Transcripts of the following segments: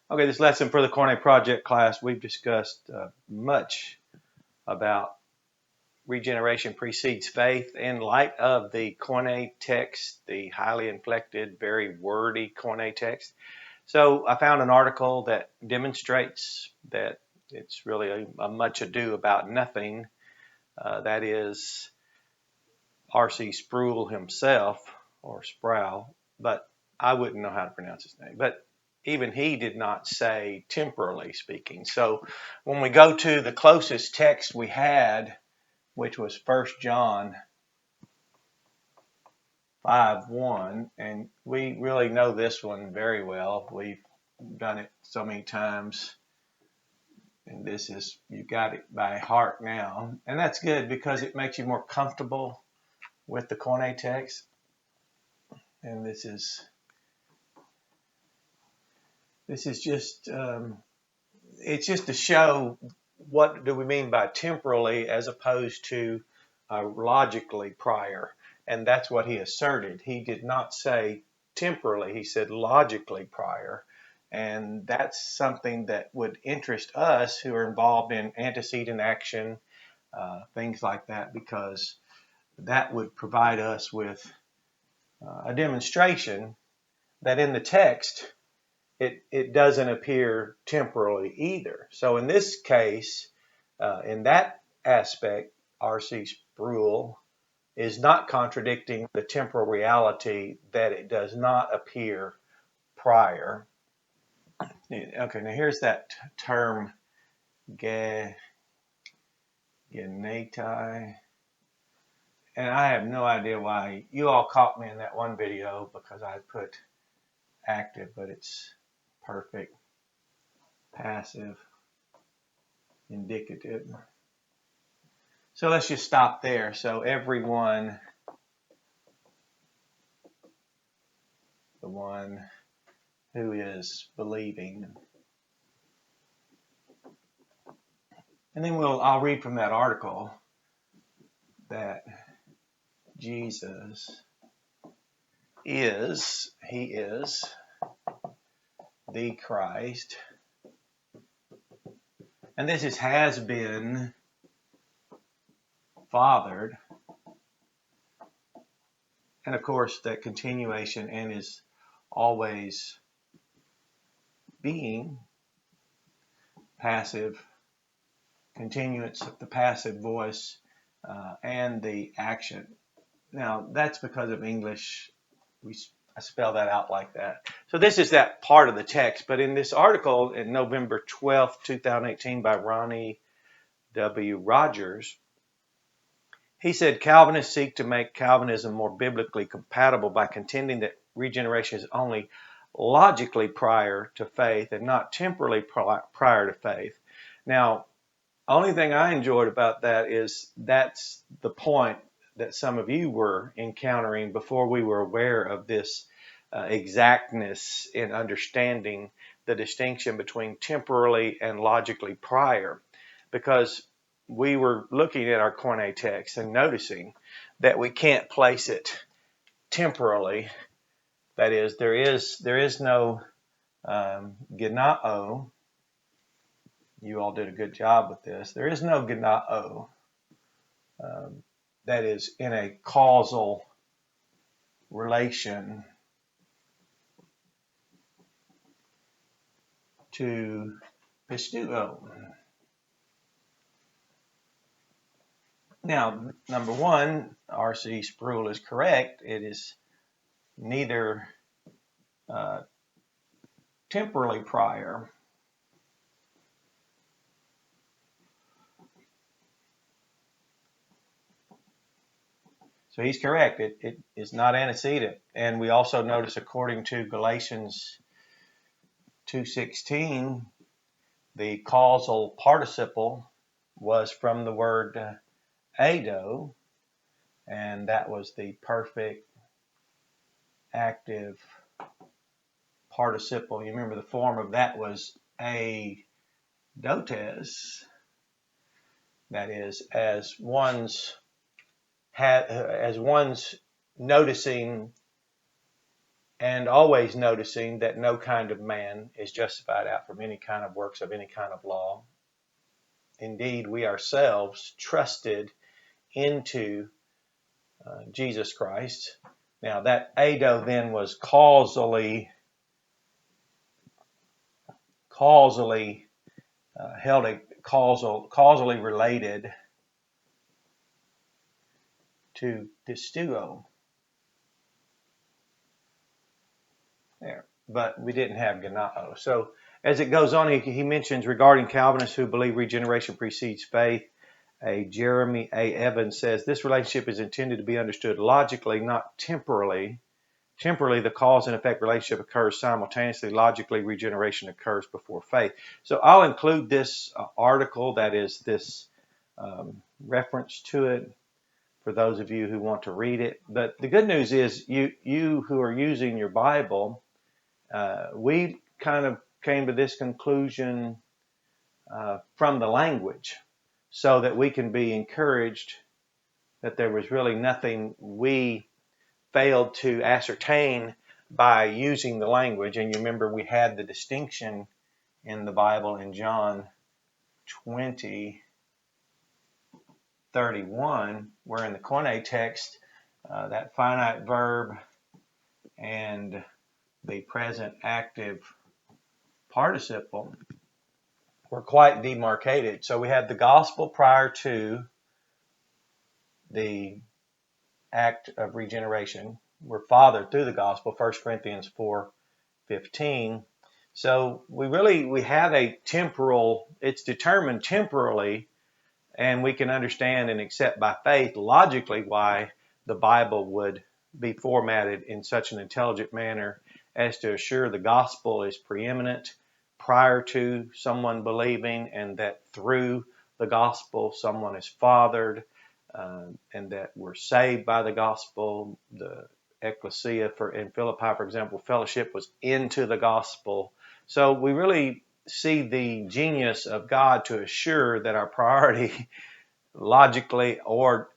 Okay, this lesson for the Koine Project class, we've discussed much about regeneration precedes faith in light of the Koine text, the highly inflected, very wordy Koine text. So I found an article that demonstrates that it's really a much ado about nothing. That is R.C. Sproul himself, or Sproul, but I wouldn't know how to pronounce his name. But even he did not say temporally speaking. So when we go to the closest text we had, which was 1 John 5:1, and we really know this one very well. We've done it so many times, and this is, you got it by heart now. And that's good because it makes you more comfortable with the Koine text. And this is just, it's just to show what do we mean by temporally as opposed to logically prior. And that's what he asserted. He did not say temporally, he said logically prior. And that's something that would interest us who are involved in antecedent action, things like that, because that would provide us with a demonstration that in the text, it doesn't appear temporally either. So in this case, in that aspect, R.C. Sproul is not contradicting the temporal reality that it does not appear prior. Okay, now here's that term, genetai. And I have no idea why. You all caught me in that one video because I put active, but it's perfect, passive, indicative. So let's just stop there. So everyone, the one who is believing. And then I'll read from that article that Jesus is the Christ. And this has been fathered. And of course, that continuation and is always being, passive, continuance of the passive voice, and the action. Now, that's because of English. I spell that out like that. So this is that part of the text. But in this article in November 12th, 2018 by Ronnie W. Rogers, he said Calvinists seek to make Calvinism more biblically compatible by contending that regeneration is only logically prior to faith and not temporally prior to faith. Now, only thing I enjoyed about that is that's the point that some of you were encountering before we were aware of this exactness in understanding the distinction between temporally and logically prior, because we were looking at our Koine text and noticing that we can't place it temporally. That is, there is no genao. You all did a good job with this. There is no genao. That is in a causal relation to pisteuo. Now, number one, R.C. Sproul is correct. It is neither temporally prior So he's correct. It is not antecedent. And we also notice, according to Galatians 2:16, the causal participle was from the word ado, and that was the perfect active participle. You remember the form of that was a dotes. That is, as one's noticing and always noticing that no kind of man is justified out from any kind of works of any kind of law. Indeed, we ourselves trusted into Jesus Christ. Now that ado then was causally causally related to pistuo. There, but we didn't have ganao. So as it goes on, he mentions regarding Calvinists who believe regeneration precedes faith. Jeremy A. Evans says this relationship is intended to be understood logically, not temporally. Temporally, the cause and effect relationship occurs simultaneously. Logically, regeneration occurs before faith. So I'll include this article, that is this reference to it, for those of you who want to read it. But the good news is you who are using your Bible, we kind of came to this conclusion from the language, so that we can be encouraged that there was really nothing we failed to ascertain by using the language. And you remember we had the distinction in the Bible in John 20:31, where in the Koine text, that finite verb and the present active participle were quite demarcated. So we had the gospel prior to the act of regeneration. We're fathered through the gospel, 1 Corinthians 4:15. So we have a temporal, it's determined temporally, and we can understand and accept by faith logically why the Bible would be formatted in such an intelligent manner as to assure the gospel is preeminent prior to someone believing, and that through the gospel someone is fathered, and that we're saved by the gospel. The ecclesia in Philippi, for example, fellowship was into the gospel. So we really see the genius of God to assure that our priority logically or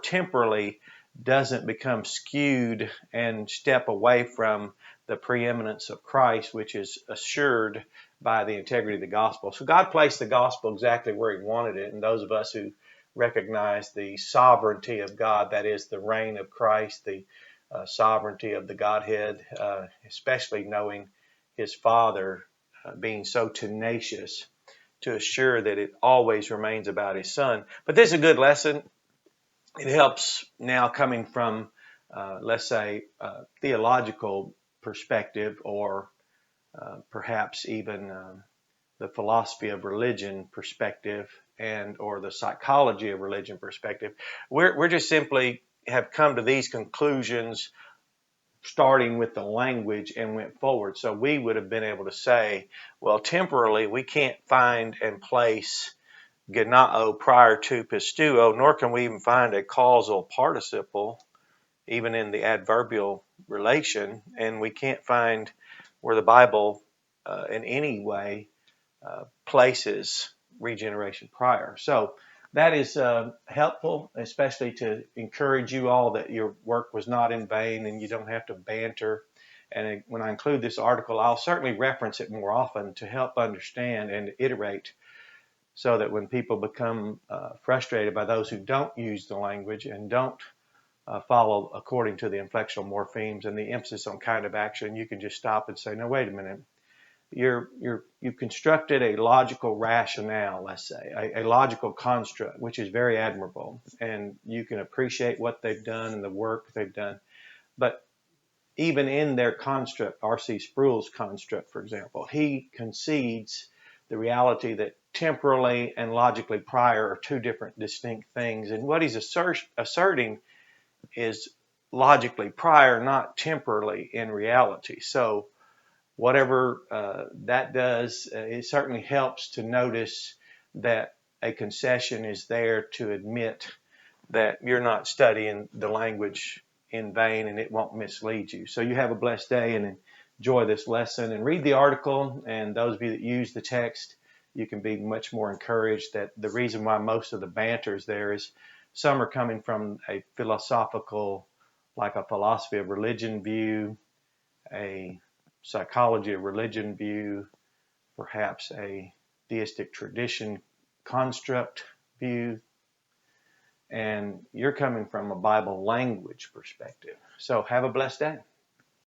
temporally doesn't become skewed and step away from the preeminence of Christ, which is assured by the integrity of the gospel. So God placed the gospel exactly where he wanted it, and those of us who recognize the sovereignty of God, that is the reign of Christ, the sovereignty of the Godhead, especially knowing his Father being so tenacious to assure that it always remains about his Son. But this is a good lesson. It helps now coming from, let's say, theological perspective, or perhaps even the philosophy of religion perspective, and or the psychology of religion perspective. We're just simply have come to these conclusions starting with the language and went forward. So we would have been able to say, well, temporally we can't find and place ganao prior to pistuo, nor can we even find a causal participle even in the adverbial relation, and we can't find where the Bible in any way places regeneration prior. So that is helpful, especially to encourage you all that your work was not in vain and you don't have to banter. And when I include this article, I'll certainly reference it more often to help understand and iterate, so that when people become frustrated by those who don't use the language and don't follow according to the inflectional morphemes and the emphasis on kind of action, you can just stop and say, no, wait a minute. You've constructed a logical rationale, let's say, a logical construct, which is very admirable, and you can appreciate what they've done and the work they've done. But even in their construct, R.C. Sproul's construct, for example, he concedes the reality that temporally and logically prior are two different distinct things. And what he's asserting is logically prior, not temporally in reality. So whatever that does, it certainly helps to notice that a concession is there to admit that you're not studying the language in vain, and it won't mislead you. So you have a blessed day and enjoy this lesson, and read the article. And those of you that use the text, you can be much more encouraged that the reason why most of the banter is there is some are coming from a philosophical, like a philosophy of religion view, a psychology of religion view, perhaps a deistic tradition construct view, and you're coming from a Bible language perspective. So have a blessed day.